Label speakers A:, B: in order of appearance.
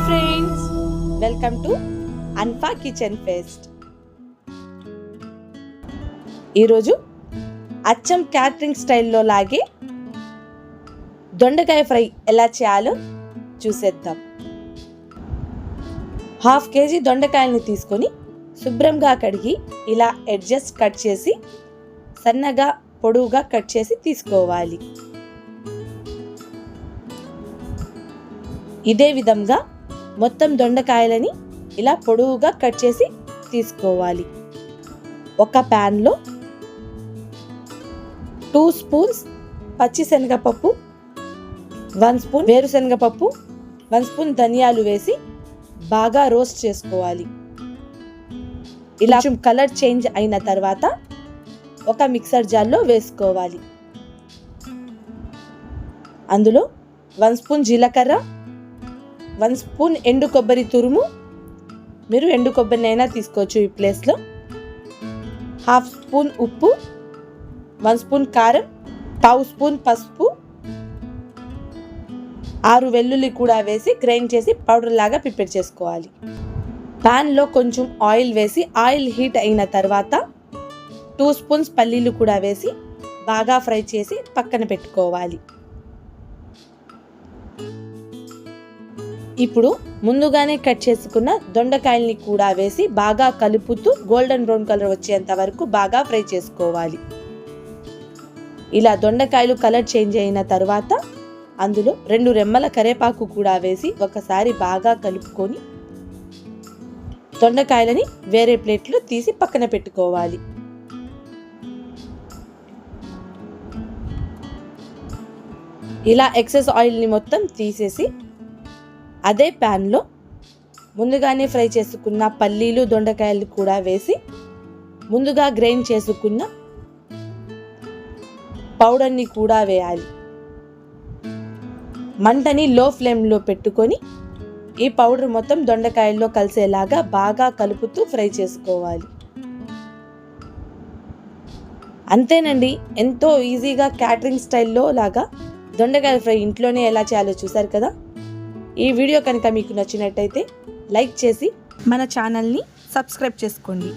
A: Friends, welcome to అన్ఫా kitchen fest. ఈరోజు అచ్చం క్యాటరింగ్ స్టైల్లో లాగే దొండకాయ ఫ్రై ఎలా చేయాలో చూసేద్దాం. 1/2 kg దొండకాయల్ని తీసుకొని శుభ్రంగా కడిగి ఇలా ఎడ్జెస్ కట్ చేసి సన్నగా పొడవుగా కట్ చేసి తీసుకోవాలి. ఇదే విధంగా మొత్తం దొండకాయలని ఇలా పొడవుగా కట్ చేసి తీసుకోవాలి. ఒక ప్యాన్లో 2 స్పూన్స్ పచ్చిశనగపప్పు, 1 స్పూన్ వేరుశనగపప్పు, 1 స్పూన్ ధనియాలు వేసి బాగా రోస్ట్ చేసుకోవాలి. ఇలా కలర్ చేంజ్ అయిన తర్వాత ఒక మిక్సర్ జార్లో వేసుకోవాలి. అందులో 1 స్పూన్ జీలకర్ర, 1 స్పూన్ ఎండు కొబ్బరి తురుము, మీరు ఎండు కొబ్బరిని అయినా తీసుకోవచ్చు ఈ ప్లేస్లో, 1/2 స్పూన్ ఉప్పు, 1 స్పూన్ కారం, 1/2 స్పూన్ పసుపు, 6 వెల్లుల్లి కూడా వేసి గ్రైండ్ చేసి పౌడర్ లాగా ప్రిపేర్ చేసుకోవాలి. ప్యాన్లో కొంచెం ఆయిల్ వేసి ఆయిల్ హీట్ అయిన తర్వాత 2 స్పూన్స్ పల్లీలు కూడా వేసి బాగా ఫ్రై చేసి పక్కన పెట్టుకోవాలి. ఇప్పుడు ముందుగానే కట్ చేసుకున్న దొండకాయల్ని కూడా వేసి బాగా కలుపుతూ గోల్డెన్ బ్రౌన్ కలర్ వచ్చేంత వరకు బాగా ఫ్రై చేసుకోవాలి. ఇలా దొండకాయలు కలర్ చేంజ్ అయిన తర్వాత అందులో 2 రెమ్మల కరివేపాకు కూడా వేసి ఒకసారి బాగా కలుపుకొని దొండకాయలని వేరే ప్లేట్లో తీసి పక్కన పెట్టుకోవాలి. ఇలా ఎక్సెస్ ఆయిల్ని మొత్తం తీసేసి అదే ప్యాన్లో ముందుగానే ఫ్రై చేసుకున్న పల్లీలు దొండకాయలు కూడా వేసి ముందుగా గ్రైండ్ చేసుకున్న పౌడర్ని కూడా వేయాలి. మంటని లో ఫ్లేమ్లో పెట్టుకొని ఈ పౌడర్ మొత్తం దొండకాయల్లో కలిసేలాగా బాగా కలుపుతూ ఫ్రై చేసుకోవాలి. అంతేనండి, ఎంతో ఈజీగా క్యాటరింగ్ స్టైల్లో లాగా దొండకాయ ఫ్రై ఇంట్లోనే ఎలా చేయాలో చూసారు కదా. ఈ వీడియో కనుక మీకు నచ్చినట్టయితే లైక్ చేసి మన ఛానల్ని సబ్స్క్రైబ్ చేసుకోండి.